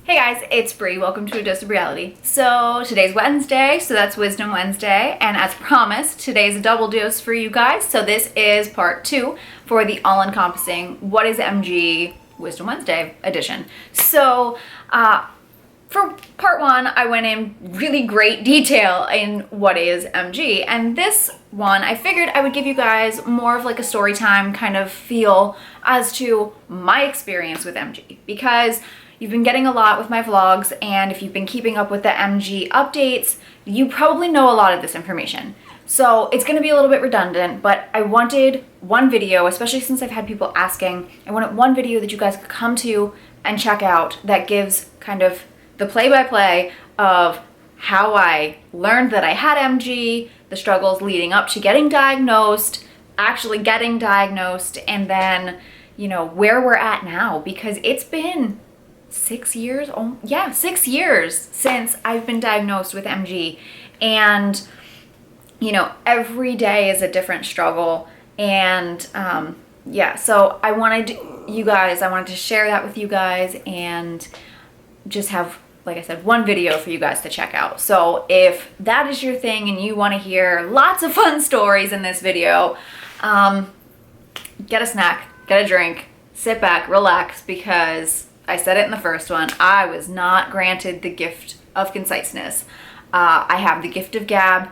Hey guys, it's Bree. Welcome to A Dose of Reality. So today's Wednesday, so that's Wisdom Wednesday, and as promised, today's a double dose for you guys. So this is part 2 for the all-encompassing What is MG Wisdom Wednesday edition. So for part 1, I went in really great detail in what is MG, and this one I figured I would give you guys more of like a story time kind of feel as to my experience with MG, because you've been getting a lot with my vlogs, and if you've been keeping up with the MG updates, you probably know a lot of this information. So it's gonna be a little bit redundant, but I wanted one video, especially since I've had people asking, I wanted one video that you guys could come to and check out that gives kind of the play-by-play of how I learned that I had MG, the struggles leading up to getting diagnosed, actually getting diagnosed, and then, you know, where we're at now, because it's been 6 years, 6 years since I've been diagnosed with MG, and you know, every day is a different struggle, and so I wanted to share that with you guys and just have, like I said, one video for you guys to check out. So if that is your thing and you want to hear lots of fun stories in this video, get a snack, get a drink, sit back, relax, because I said it in the first one, I was not granted the gift of conciseness. I have the gift of gab,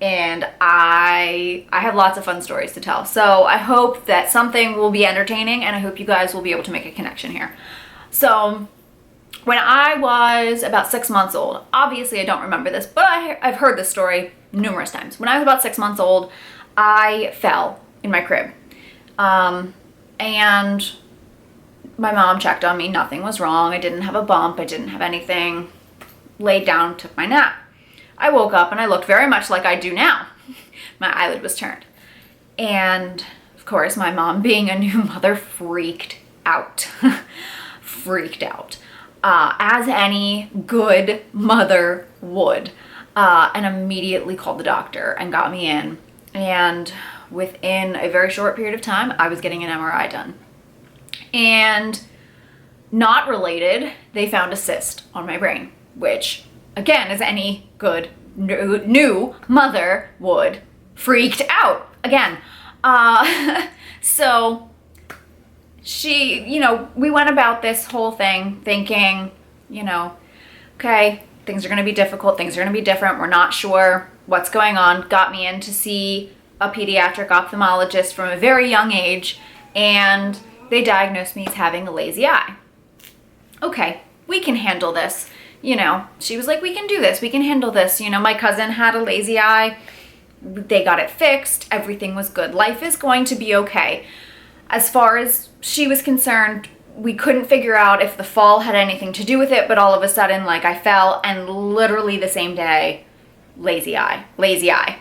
and I have lots of fun stories to tell. So I hope that something will be entertaining, and I hope you guys will be able to make a connection here. So when I was about 6 months old, obviously I don't remember this, but I've heard this story numerous times. When I was about 6 months old, I fell in my crib. And my mom checked on me, nothing was wrong, I didn't have a bump, I didn't have anything, laid down, took my nap. I woke up and I looked very much like I do now. My eyelid was turned. And of course, my mom, being a new mother, freaked out. Freaked out. As any good mother would. And immediately called the doctor and got me in. And within a very short period of time, I was getting an MRI done. And not related, they found a cyst on my brain, which, again, as any good new mother would, freaked out again. So she, you know, we went about this whole thing thinking, you know, okay, things are going to be difficult, things are going to be different, we're not sure what's going on. Got me in to see a pediatric ophthalmologist from a very young age, and they diagnosed me as having a lazy eye. Okay, we can handle this. You know, she was like, we can do this, we can handle this. You know, my cousin had a lazy eye. They got it fixed. Everything was good. Life is going to be okay. As far as she was concerned, we couldn't figure out if the fall had anything to do with it, but all of a sudden, like, I fell, and literally the same day, lazy eye.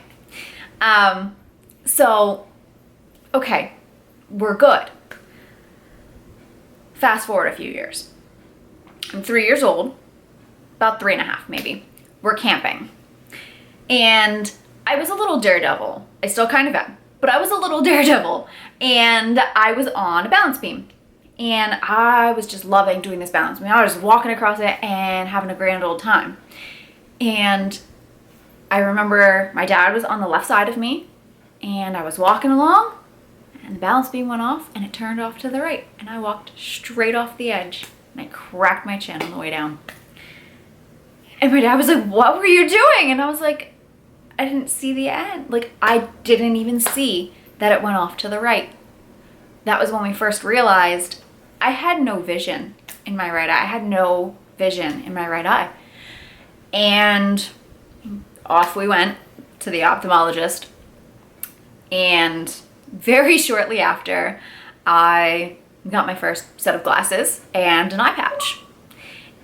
So, okay, we're good. Fast forward a few years. I'm 3 years old, about 3.5 maybe. We're camping. And I was a little daredevil. I still kind of am, but I was a little daredevil. And I was on a balance beam. And I was just loving doing this balance beam. I was walking across it and having a grand old time. And I remember my dad was on the left side of me, and I was walking along, and the balance beam went off, and it turned off to the right, and I walked straight off the edge, and I cracked my chin on the way down. And my dad was like, what were you doing? And I was like, I didn't see the end. Like, I didn't even see that it went off to the right. That was when we first realized I had no vision in my right eye. I had no vision in my right eye. And off we went to the ophthalmologist, and very shortly after, I got my first set of glasses and an eye patch.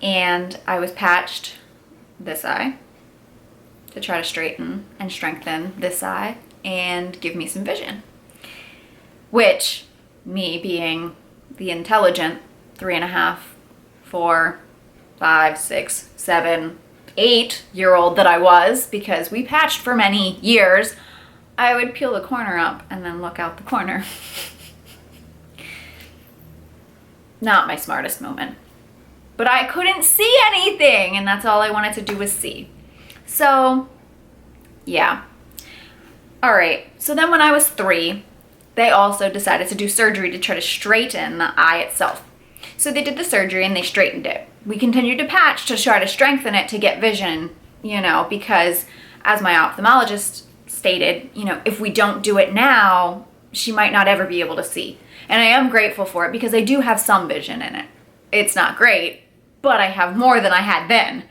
And I was patched this eye to try to straighten and strengthen this eye and give me some vision. Which, me being the intelligent 3.5, 4, 5, 6, 7, 8-year-old that I was, because we patched for many years, I would peel the corner up and then look out the corner. Not my smartest moment. but I couldn't see anything, and that's all I wanted to do was see. So, yeah. All right, so then when I was 3, they also decided to do surgery to try to straighten the eye itself. So they did the surgery and they straightened it. We continued to patch to try to strengthen it to get vision, you know, because as my ophthalmologist stated, you know, if we don't do it now, she might not ever be able to see. And I am grateful for it because I do have some vision in it. It's not great, but I have more than I had then.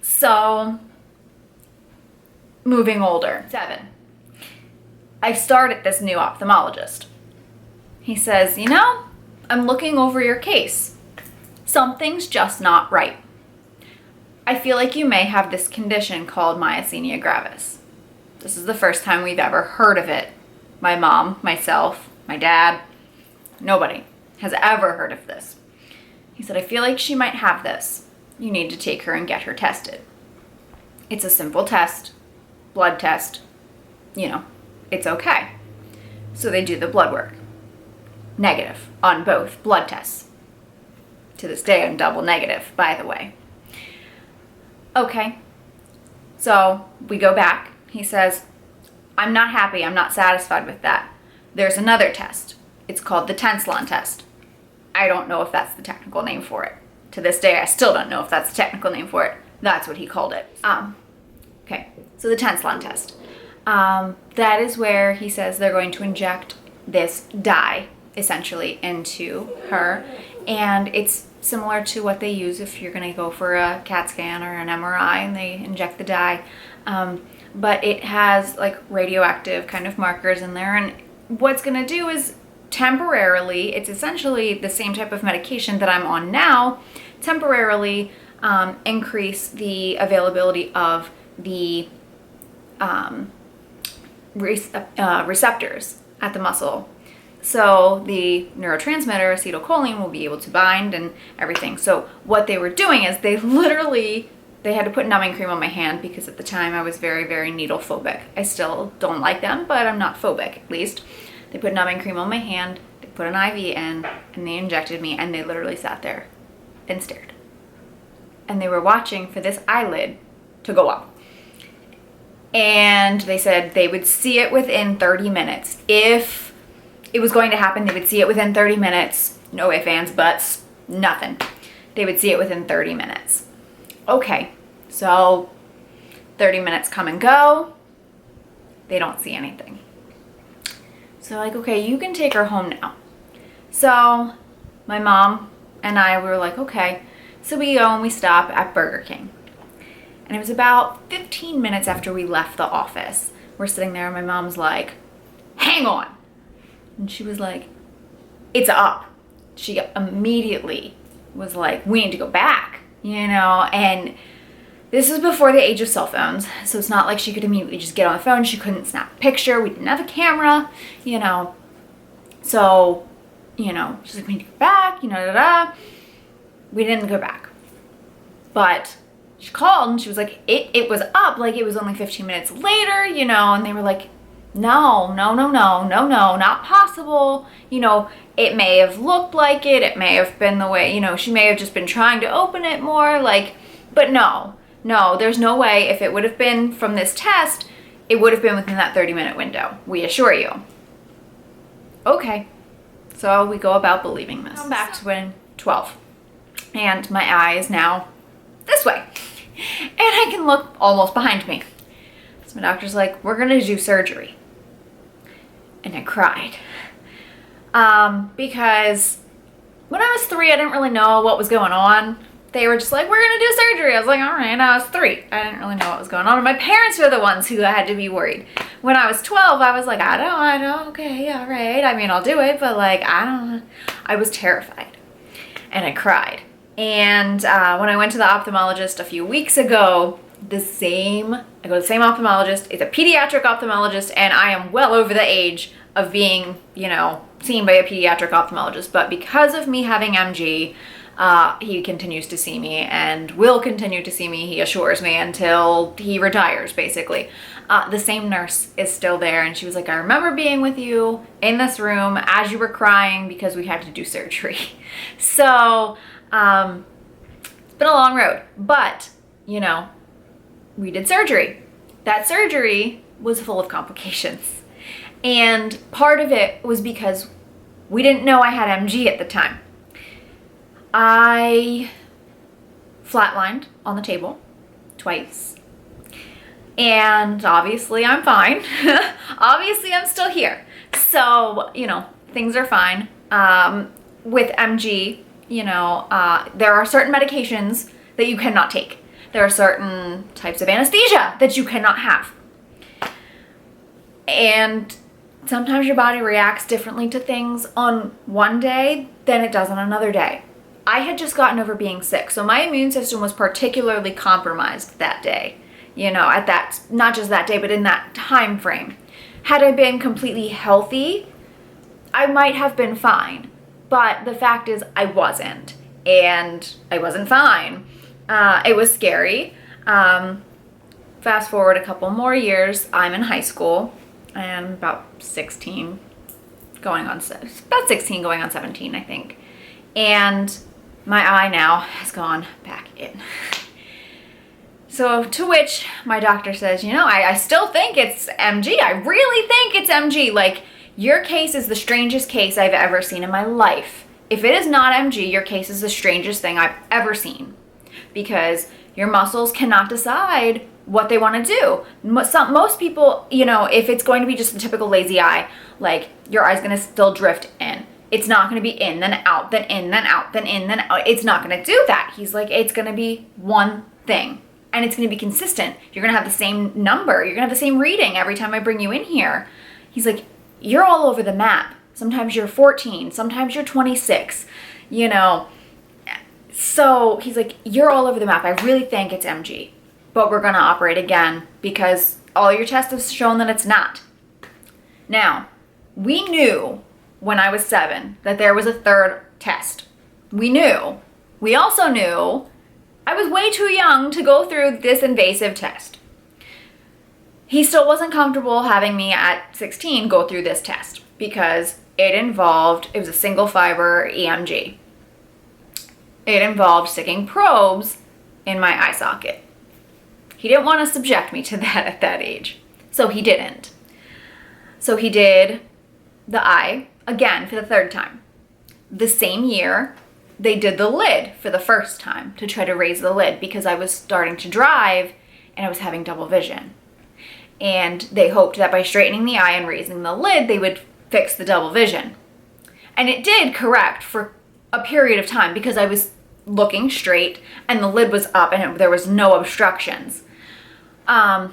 So, moving older. 7. I start at this new ophthalmologist. He says, you know, I'm looking over your case. Something's just not right. I feel like you may have this condition called myasthenia gravis. This is the first time we've ever heard of it. My mom, myself, my dad, nobody has ever heard of this. He said, I feel like she might have this. You need to take her and get her tested. It's a simple test, blood test, you know, it's okay. So they do the blood work. Negative on both blood tests. To this day, I'm double negative, by the way. Okay, so we go back. He says, I'm not happy. I'm not satisfied with that. There's another test. It's called the Tenslon test. I don't know if that's the technical name for it. To this day, I still don't know if that's the technical name for it. That's what he called it. Okay, so the Tenslon test. That is where he says they're going to inject this dye, essentially, into her. And it's similar to what they use if you're going to go for a CAT scan or an MRI and they inject the dye. But it has like radioactive kind of markers in there. And what's going to do is temporarily, it's essentially the same type of medication that I'm on now, temporarily increase the availability of the receptors at the muscle. So the neurotransmitter acetylcholine will be able to bind and everything. So what they were doing is they had to put numbing cream on my hand because at the time I was very, very needle phobic. I still don't like them, but I'm not phobic, at least. They put numbing cream on my hand, they put an IV in, and they injected me, and they literally sat there and stared. And they were watching for this eyelid to go up. And they said they would see it within 30 minutes. If it was going to happen, they would see it within 30 minutes. No ifs, ands, buts, nothing. They would see it within 30 minutes. Okay, so 30 minutes come and go. They don't see anything. So like, okay, you can take her home now. So my mom and I were like, okay. So we go and we stop at Burger King. And it was about 15 minutes after we left the office. We're sitting there and my mom's like, hang on. And she was like, it's up. She immediately was like, we need to go back, you know? And this was before the age of cell phones. So it's not like she could immediately just get on the phone. She couldn't snap a picture. We didn't have a camera, you know? So, you know, she's like, we need to go back, you know, We didn't go back. But she called and she was like, it was up, like it was only 15 minutes later, you know, and they were like, no, not possible. You know, it may have looked like it may have been the way, you know, she may have just been trying to open it more, like, but no, there's no way. If it would have been from this test, it would have been within that 30-minute window, we assure you. Okay, so we go about believing this. I'm back to when 12, and my eye is now this way, and I can look almost behind me. So my doctor's like, we're gonna do surgery. And I cried. Because when I was 3, I didn't really know what was going on. They were just like, we're gonna do surgery. I was like, all right, I was 3. I didn't really know what was going on. And my parents were the ones who had to be worried. When I was 12, I was like, I don't, okay, all right. I mean, I'll do it, but like, I was terrified. And I cried. And when I went to the ophthalmologist a few weeks ago, I go to the same ophthalmologist. It's a pediatric ophthalmologist, and I am well over the age of being, you know, seen by a pediatric ophthalmologist. But because of me having MG, he continues to see me and will continue to see me, he assures me, until he retires, basically. The same nurse is still there, and she was like, I remember being with you in this room as you were crying because we had to do surgery. So, been a long road, but, we did surgery. That surgery was full of complications. And part of it was because we didn't know I had MG at the time. I flatlined on the table twice. And obviously I'm fine. Obviously I'm still here. So, things are fine. With MG, there are certain medications that you cannot take. There are certain types of anesthesia that you cannot have. And sometimes your body reacts differently to things on one day than it does on another day. I had just gotten over being sick, so my immune system was particularly compromised that day. At that, not just that day, but in that time frame. Had I been completely healthy, I might have been fine. But the fact is, I wasn't. And I wasn't fine. It was scary. Fast forward a couple more years, I'm in high school. I'm about 16, about 16 going on 17, I think. And my eye now has gone back in. So to which my doctor says, I still think it's MG. I really think it's MG. Like, your case is the strangest case I've ever seen in my life. If it is not MG, your case is the strangest thing I've ever seen. Because your muscles cannot decide what they want to do. Most people, if it's going to be just the typical lazy eye, like, your eye's going to still drift in. It's not going to be in, then out, then in, then out, then in, then out. It's not going to do that. He's like, it's going to be one thing. And it's going to be consistent. You're going to have the same number. You're going to have the same reading every time I bring you in here. He's like, you're all over the map. Sometimes you're 14. Sometimes you're 26. So he's like, you're all over the map. I really think it's MG. But we're going to operate again because all your tests have shown that it's not. Now, we knew when I was 7 that there was a third test. We knew. We also knew I was way too young to go through this invasive test. He still wasn't comfortable having me at 16 go through this test because it was a single fiber EMG. It involved sticking probes in my eye socket. He didn't want to subject me to that at that age, so he didn't. So he did the eye again for the third time. The same year, they did the lid for the first time to try to raise the lid because I was starting to drive and I was having double vision. And they hoped that by straightening the eye and raising the lid, they would fix the double vision. And it did correct for a period of time because I was looking straight and the lid was up and there was no obstructions. I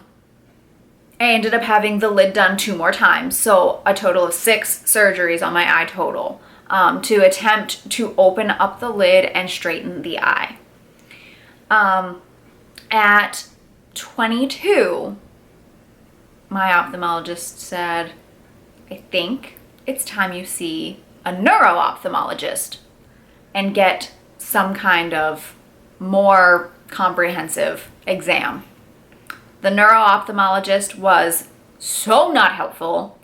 ended up having the lid done 2 more times, so a total of 6 surgeries on my eye total to attempt to open up the lid and straighten the eye. At 22, my ophthalmologist said, I think it's time you see a neuro-ophthalmologist and get some kind of more comprehensive exam. The neuro-ophthalmologist was so not helpful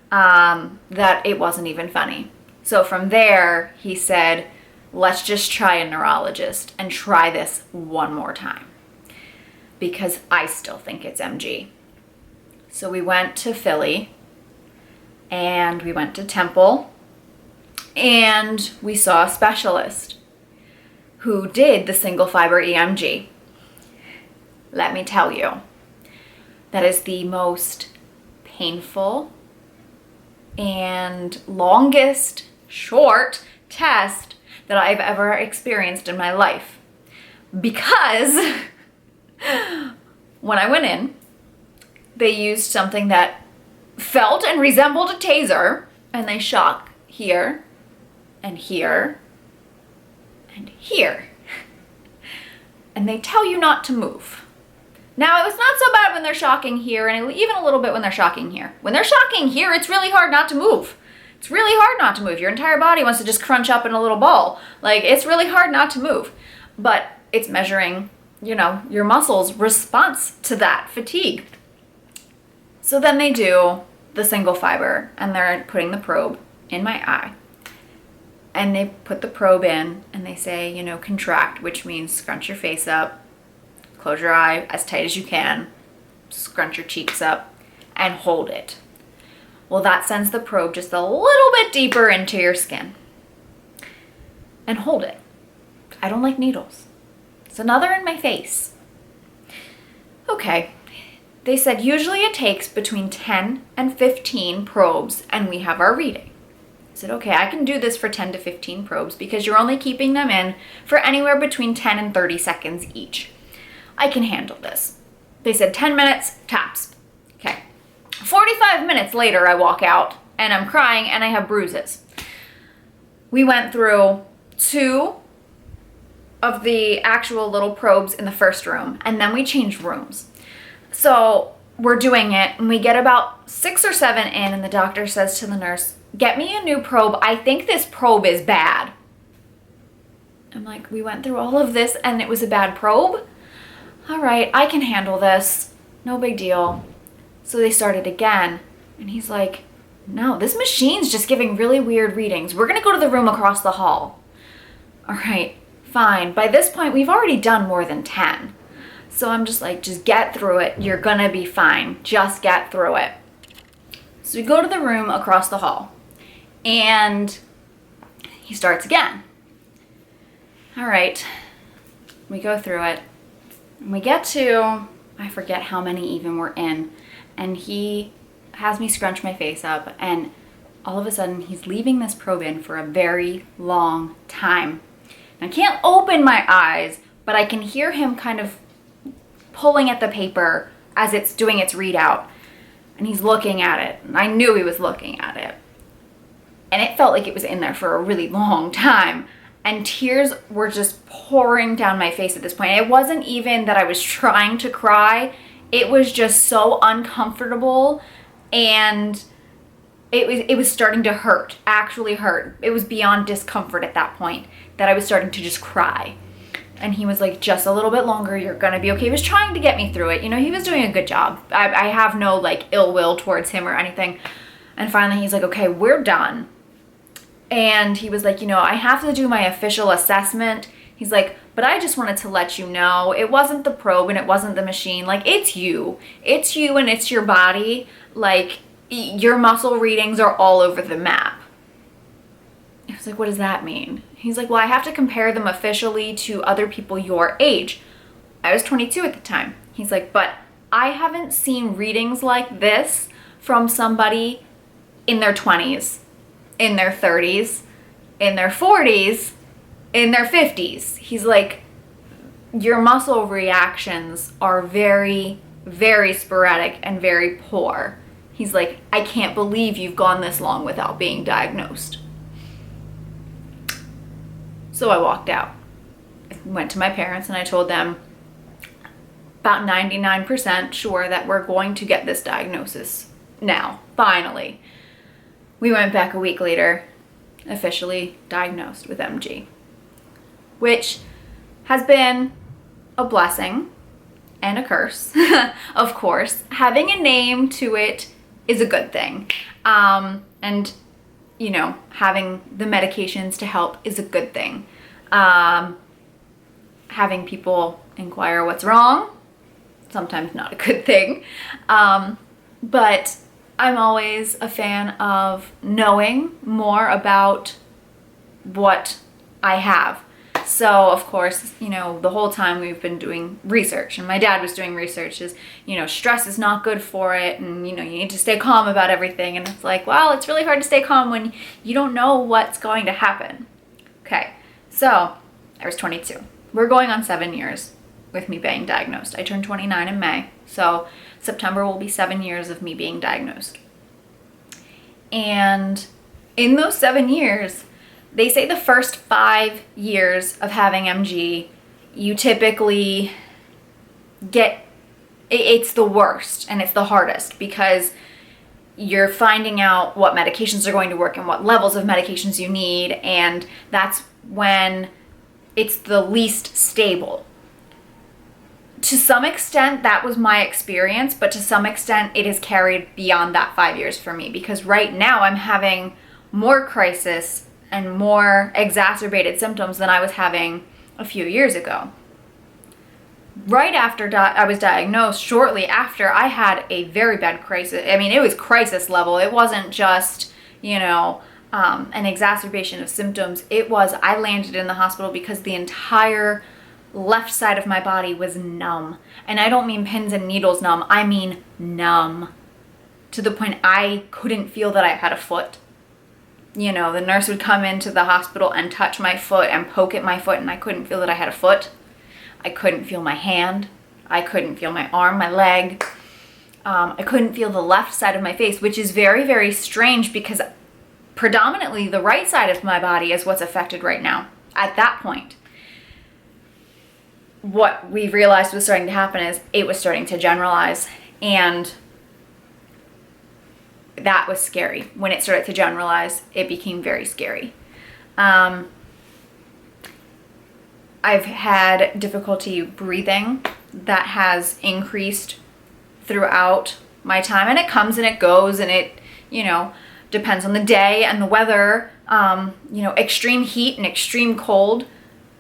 that it wasn't even funny. So from there, he said, let's just try a neurologist and try this one more time because I still think it's MG. So we went to Philly and we went to Temple and we saw a specialist who did the single fiber EMG. Let me tell you, that is the most painful and longest short test that I've ever experienced in my life. Because when I went in, they used something that felt and resembled a taser, and they shock here and here and here. And they tell you not to move. Now, it was not so bad when they're shocking here, and even a little bit when they're shocking here. When they're shocking here, it's really hard not to move. It's really hard not to move. Your entire body wants to just crunch up in a little ball. Like, it's really hard not to move. But it's measuring, your muscles' response to that fatigue. So then they do the single fiber, and they're putting the probe in my eye. And they put the probe in and they say, you know, contract, which means scrunch your face up, close your eye as tight as you can, scrunch your cheeks up, and hold it. Well, that sends the probe just a little bit deeper into your skin. And hold it. I don't like needles. It's another in my face. Okay. They said usually it takes between 10 and 15 probes and we have our reading. I said, okay, I can do this for 10 to 15 probes because you're only keeping them in for anywhere between 10 and 30 seconds each. I can handle this. They said 10 minutes, taps. Okay. 45 minutes later, I walk out and I'm crying and I have bruises. We went through 2 of the actual little probes in the first room and then we changed rooms. So we're doing it and we get about 6 or 7 in and the doctor says to the nurse, get me a new probe. I think this probe is bad. I'm like, we went through all of this and it was a bad probe? All right, I can handle this. No big deal. So they started again and he's like, no, this machine's just giving really weird readings. We're gonna go to the room across the hall. All right, fine. By this point, we've already done more than 10. So I'm just like, just get through it. You're gonna be fine. Just get through it. So we go to the room across the hall and he starts again. All right, we go through it. And we get to, I forget how many even we're in, and he has me scrunch my face up and all of a sudden he's leaving this probe in for a very long time. And I can't open my eyes, but I can hear him kind of pulling at the paper as it's doing its readout. And he's looking at it. And I knew he was looking at it. And it felt like it was in there for a really long time. And tears were just pouring down my face at this point. It wasn't even that I was trying to cry. It was just so uncomfortable. And it was starting to hurt, actually hurt. It was beyond discomfort at that point that I was starting to just cry. And he was like, just a little bit longer, you're gonna be okay. He was trying to get me through it. You know, he was doing a good job. I have no like ill will towards him or anything. And finally he's like, okay, we're done. And he was like, you know, I have to do my official assessment. He's like, but I just wanted to let you know, it wasn't the probe and it wasn't the machine. Like, it's you. It's you and it's your body. Like, your muscle readings are all over the map. I was like, what does that mean? He's like, well, I have to compare them officially to other people your age. I was 22 at the time. He's like, but I haven't seen readings like this from somebody in their 20s, in their 30s, in their 40s, in their 50s. He's like, your muscle reactions are very, very sporadic and very poor. He's like, I can't believe you've gone this long without being diagnosed. So I walked out. I went to my parents and I told them, about 99% sure that we're going to get this diagnosis now, finally. We went back a week later, officially diagnosed with MG, which has been a blessing and a curse. Of course, having a name to it is a good thing. And you know, having the medications to help is a good thing. Having people inquire what's wrong, sometimes not a good thing. But I'm always a fan of knowing more about what I have. So, of course, you know, the whole time we've been doing research, and my dad was doing research, is, you know, stress is not good for it, and, you know, you need to stay calm about everything. And it's like, well, it's really hard to stay calm when you don't know what's going to happen. Okay, so I was 22. We're going on 7 years with me being diagnosed. I turned 29 in May, so September will be 7 years of me being diagnosed. And in those 7 years, they say the first 5 years of having MG, you typically get, it's the worst and it's the hardest because you're finding out what medications are going to work and what levels of medications you need, and that's when it's the least stable. To some extent, that was my experience, but to some extent, it has carried beyond that 5 years for me because right now I'm having more crisis and more exacerbated symptoms than I was having a few years ago. Right after I was diagnosed, shortly after, I had a very bad crisis. I mean, it was crisis level. It wasn't just, an exacerbation of symptoms. It was, I landed in the hospital because the entire left side of my body was numb. And I don't mean pins and needles numb. I mean numb. To the point I couldn't feel that I had a foot. The nurse would come into the hospital and touch my foot and poke at my foot, and I couldn't feel that I had a foot. I couldn't feel my hand. I couldn't feel my arm, my leg. I couldn't feel the left side of my face, which is very, very strange because predominantly the right side of my body is what's affected right now. At that point, what we realized was starting to happen is it was starting to generalize, and that was scary. When it started to generalize, it became very scary. I've had difficulty breathing that has increased throughout my time, and it comes and it goes, and it, depends on the day and the weather. Extreme heat and extreme cold,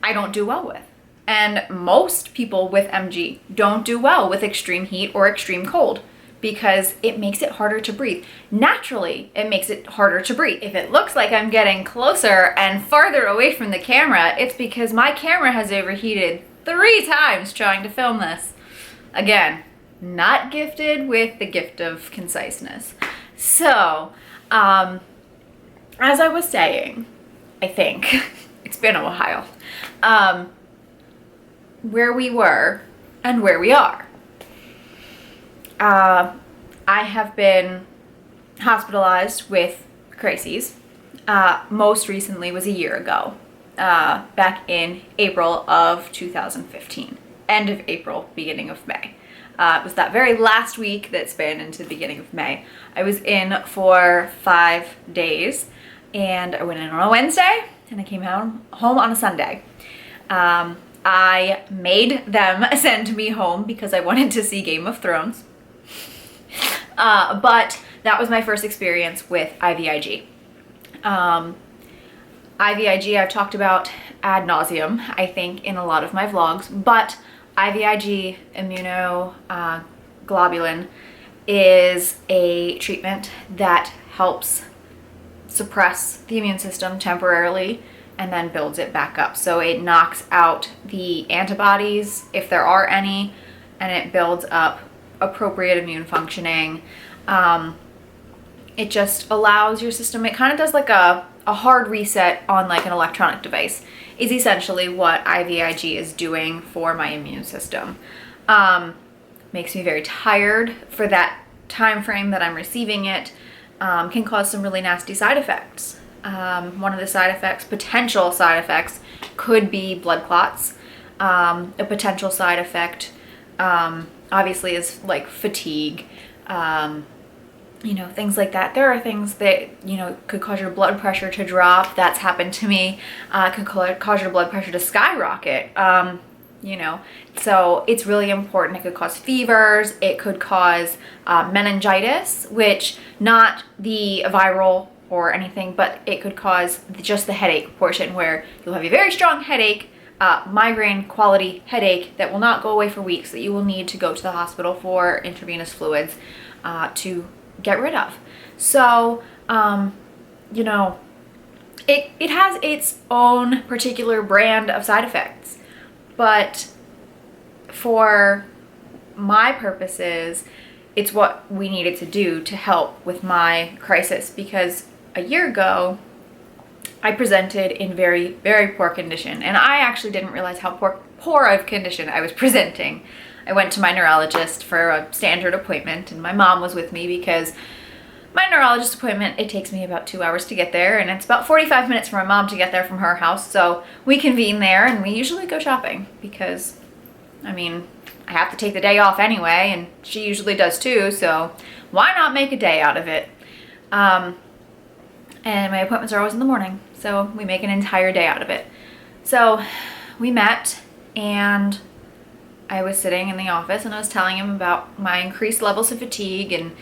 I don't do well with. And most people with MG don't do well with extreme heat or extreme cold because it makes it harder to breathe. Naturally, it makes it harder to breathe. If it looks like I'm getting closer and farther away from the camera, it's because my camera has overheated 3 times trying to film this. Again, not gifted with the gift of conciseness. So, as I was saying, I think, it's been a while, where we were and where we are. I have been hospitalized with crises. Most recently was a year ago, back in April of 2015. End of April, beginning of May. It was that very last week that spanned into the beginning of May. I was in for 5 days, and I went in on a Wednesday, and I came home on a Sunday. I made them send me home because I wanted to see Game of Thrones. But that was my first experience with IVIG. IVIG I've talked about ad nauseum, I think, in a lot of my vlogs, but IVIG, immunoglobulin, is a treatment that helps suppress the immune system temporarily and then builds it back up. So it knocks out the antibodies, if there are any, and it builds up appropriate immune functioning. It just allows your system, it kind of does like a hard reset on like an electronic device, is essentially what IVIG is doing for my immune system. Makes me very tired for that time frame that I'm receiving it. Can cause some really nasty side effects. One of the potential side effects could be blood clots. A potential side effect obviously is like fatigue, things like that. There are things that, could cause your blood pressure to drop. That's happened to me. Could cause your blood pressure to skyrocket. So it's really important. It could cause fevers. It could cause meningitis, which not the viral or anything, but it could cause just the headache portion where you'll have a very strong headache, migraine quality headache that will not go away for weeks, that you will need to go to the hospital for intravenous fluids to get rid of. So, it has its own particular brand of side effects, but for my purposes, it's what we needed to do to help with my crisis, because a year ago, I presented in very, very poor condition, and I actually didn't realize how poor of condition I was presenting. I went to my neurologist for a standard appointment, and my mom was with me because my neurologist appointment, it takes me about 2 hours to get there, and it's about 45 minutes for my mom to get there from her house. So we convene there, and we usually go shopping because, I have to take the day off anyway, and she usually does too, so why not make a day out of it? And my appointments are always in the morning, so we make an entire day out of it. So we met, and I was sitting in the office, and I was telling him about my increased levels of fatigue and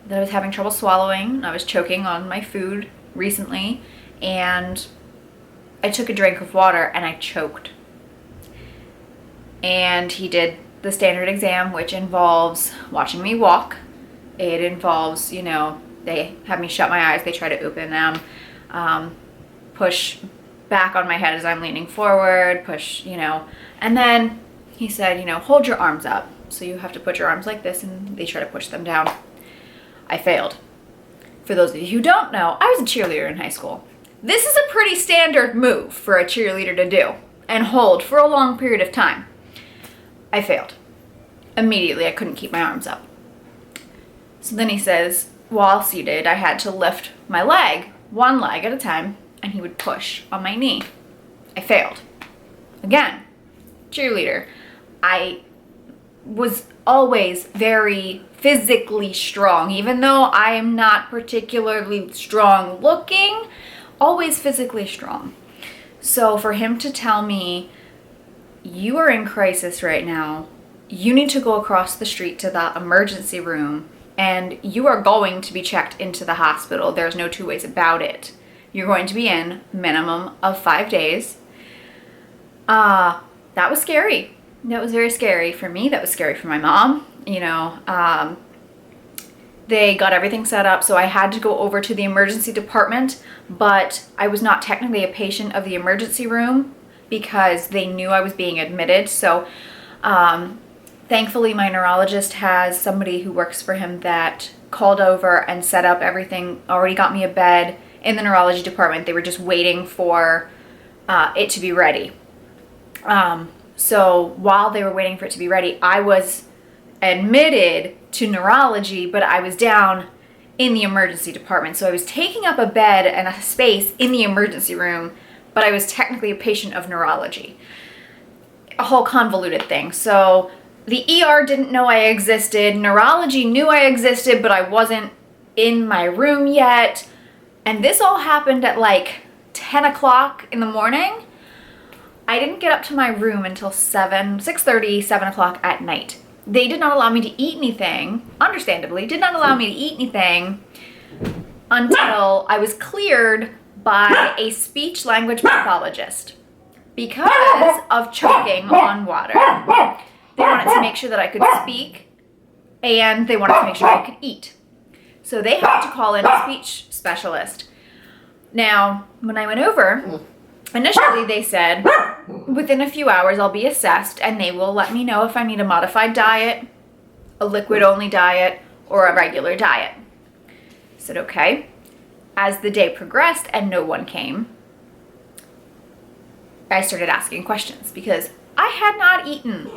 that I was having trouble swallowing. I was choking on my food recently, and I took a drink of water and I choked. And he did the standard exam, which involves watching me walk. It involves, you know, they have me shut my eyes, they try to open them, push back on my head as I'm leaning forward, push, you know, and then he said, you know, hold your arms up. So you have to put your arms like this and they try to push them down. I failed. For those of you who don't know, I was a cheerleader in high school. This is a pretty standard move for a cheerleader to do and hold for a long period of time. I failed. Immediately, I couldn't keep my arms up. So then he says, while seated, I had to lift my leg, one leg at a time, and he would push on my knee. I failed. Again, cheerleader. I was always very physically strong, even though I am not particularly strong looking, always physically strong. So for him to tell me, you are in crisis right now, you need to go across the street to the emergency room and you are going to be checked into the hospital. There's no two ways about it. You're going to be in minimum of 5 days. That was scary. That was very scary for me. That was scary for my mom. You know, they got everything set up, so I had to go over to the emergency department, but I was not technically a patient of the emergency room because they knew I was being admitted. So thankfully, my neurologist has somebody who works for him that called over and set up everything, already got me a bed in the neurology department. They were just waiting for it to be ready. So while they were waiting for it to be ready, I was admitted to neurology, but I was down in the emergency department. So I was taking up a bed and a space in the emergency room, but I was technically a patient of neurology. A whole convoluted thing. So the ER didn't know I existed. Neurology knew I existed, but I wasn't in my room yet. And this all happened at like 10 o'clock in the morning. I didn't get up to my room until 6:30, 7 o'clock at night. They did not allow me to eat anything, understandably, did not allow me to eat anything until I was cleared by a speech language pathologist because of choking on water. They wanted to make sure that I could speak and they wanted to make sure I could eat. So they had to call in a speech specialist. Now, when I went over, initially they said, within a few hours I'll be assessed and they will let me know if I need a modified diet, a liquid-only diet, or a regular diet. I said, okay. As the day progressed and no one came, I started asking questions because I had not eaten.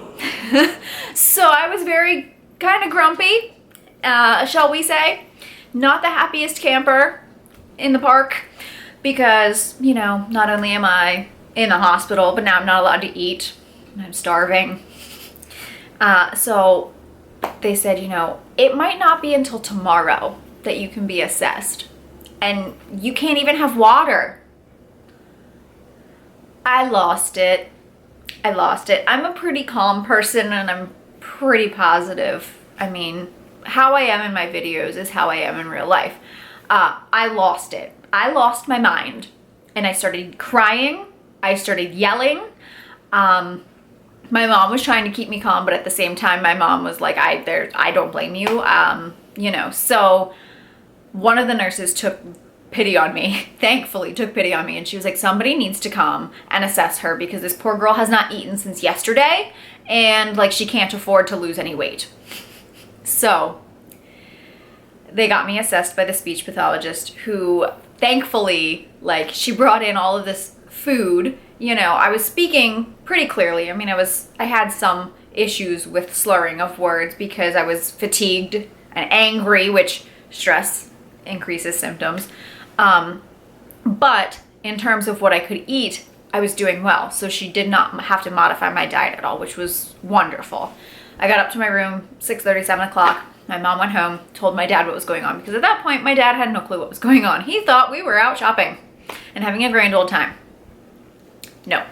So I was very kind of grumpy, shall we say. Not the happiest camper in the park because, you know, not only am I in the hospital, but now I'm not allowed to eat. I'm starving. So they said, you know, it might not be until tomorrow that you can be assessed. And you can't even have water. I lost it. I'm a pretty calm person and I'm pretty positive. I mean, how I am in my videos is how I am in real life. I lost it. I lost my mind and I started crying. I started yelling. My mom was trying to keep me calm, but at the same time, my mom was like, I don't blame you. You know, so one of the nurses took pity on me, thankfully took pity on me. And she was like, somebody needs to come and assess her because this poor girl has not eaten since yesterday. And like, she can't afford to lose any weight. So they got me assessed by the speech pathologist who thankfully, like, she brought in all of this food. You know, I was speaking pretty clearly. I mean, I had some issues with slurring of words because I was fatigued and angry, which stress increases symptoms. But in terms of what I could eat, I was doing well. So she did not have to modify my diet at all, which was wonderful. I got up to my room, 6:30, 7 o'clock. My mom went home, told my dad what was going on because at that point, my dad had no clue what was going on. He thought we were out shopping and having a grand old time. No.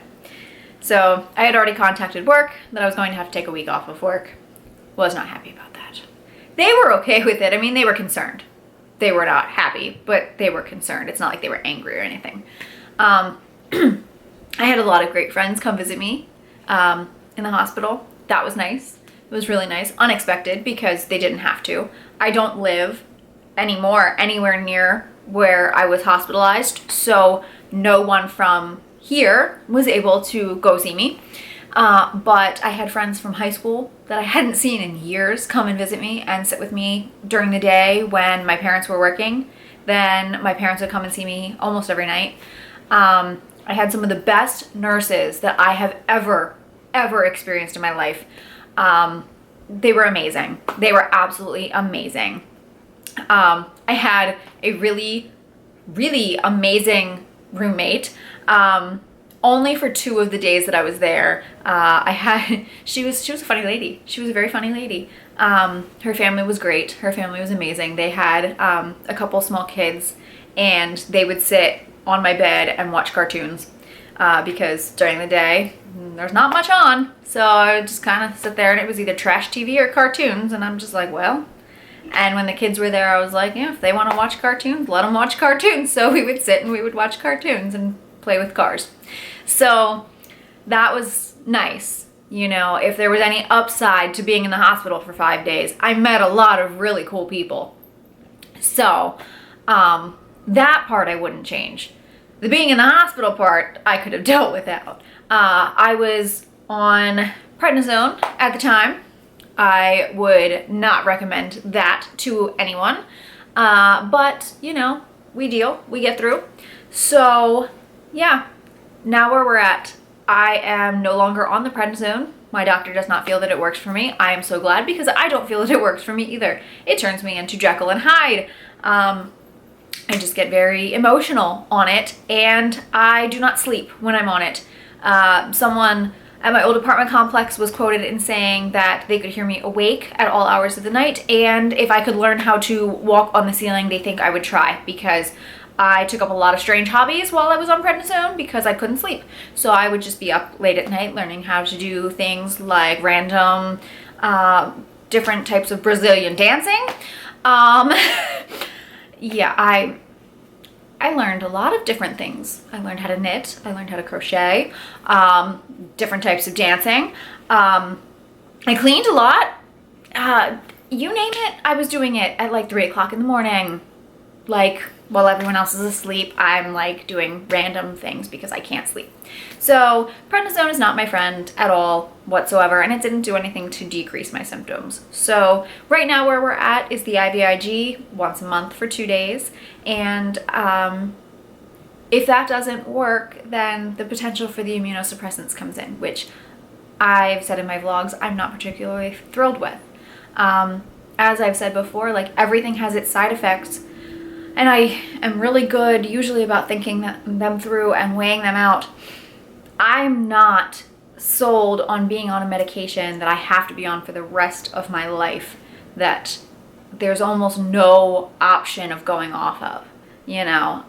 So I had already contacted work that I was going to have to take a week off of work. Was not happy about that. They were okay with it. I mean, they were concerned. they were not happy, but they were concerned. It's not like they were angry or anything. I had a lot of great friends come visit me in the hospital. That was nice. It was really nice. Unexpected because they didn't have to. I don't live anymore anywhere near where I was hospitalized, so no one from here was able to go see me. But I had friends from high school that I hadn't seen in years come and visit me and sit with me during the day when my parents were working. Then my parents would come and see me almost every night. I had some of the best nurses that I have ever experienced in my life. They were amazing. They were absolutely amazing. I had a really amazing roommate. Only for 2 of the days that I was there. She was a funny lady. She was a very funny lady. Her family was great. Her family was amazing. They had a couple small kids, and they would sit on my bed and watch cartoons because during the day there's not much on, so I would just kind of sit there and it was either trash TV or cartoons, and I'm just like, well. And when the kids were there, I was like, yeah, if they want to watch cartoons, let them watch cartoons. So we would sit and we would watch cartoons and play with cars. So that was nice. You know, if there was any upside to being in the hospital for 5 days, I met a lot of really cool people. So that part I wouldn't change. The being in the hospital part, I could have dealt without. I was on prednisone at the time. I would not recommend that to anyone. But, you know, we deal. We get through. So, yeah. Now where we're at, I am no longer on the prednisone. My doctor does not feel that it works for me. I am so glad because I don't feel that it works for me either. It turns me into Jekyll and Hyde. I just get very emotional on it, and I do not sleep when I'm on it. Someone at my old apartment complex was quoted in saying that they could hear me awake at all hours of the night, and if I could learn how to walk on the ceiling, they think I would try, because I took up a lot of strange hobbies while I was on prednisone because I couldn't sleep. So I would just be up late at night learning how to do things like random, different types of Brazilian dancing. Yeah, I learned a lot of different things. I learned how to knit. I learned how to crochet, different types of dancing. I cleaned a lot. You name it, I was doing it at like 3 o'clock in the morning. Like, while everyone else is asleep, I'm like doing random things because I can't sleep. So prednisone is not my friend at all whatsoever, and it didn't do anything to decrease my symptoms. So right now where we're at is the IVIG once a month for 2 days. And if that doesn't work, then the potential for the immunosuppressants comes in, which I've said in my vlogs I'm not particularly thrilled with. As I've said before, like, everything has its side effects. And I am really good usually about thinking them through and weighing them out. I'm not sold on being on a medication that I have to be on for the rest of my life, that there's almost no option of going off of, you know.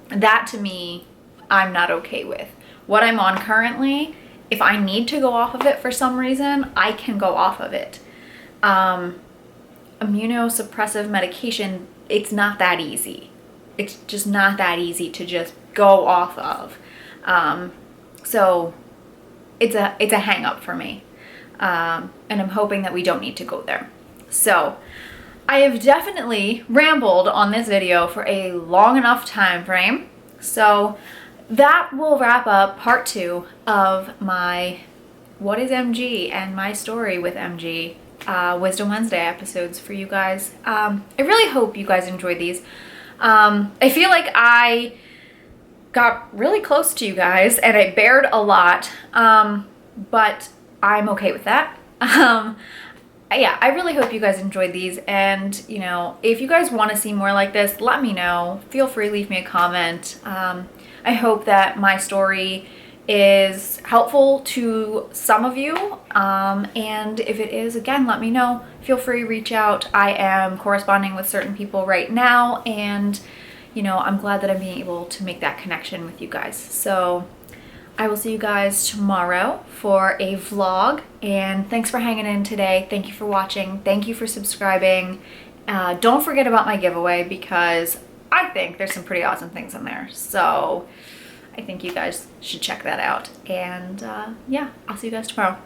That to me, I'm not okay with. What I'm on currently, if I need to go off of it for some reason, I can go off of it. Immunosuppressive medication, it's not that easy. It's just not that easy to just go off of. So it's a hang up for me. And I'm hoping that we don't need to go there. So I have definitely rambled on this video for a long enough time frame. So that will wrap up part 2 of my What is MG and my story with MG Wisdom Wednesday episodes for you guys. I really hope you guys enjoyed these. I feel like I got really close to you guys and I bared a lot, but I'm okay with that. Yeah, I really hope you guys enjoyed these, and you know, if you guys want to see more like this, let me know. Feel free, leave me a comment. I hope that my story is helpful to some of you, and if it is, again, let me know. Feel free, reach out. I am corresponding with certain people right now, and you know, I'm glad that I'm being able to make that connection with you guys. So I will see you guys tomorrow for a vlog, and thanks for hanging in today. Thank you for watching. Thank you for subscribing, Don't forget about my giveaway because I think there's some pretty awesome things in there. So I think you guys should check that out. And yeah, I'll see you guys tomorrow.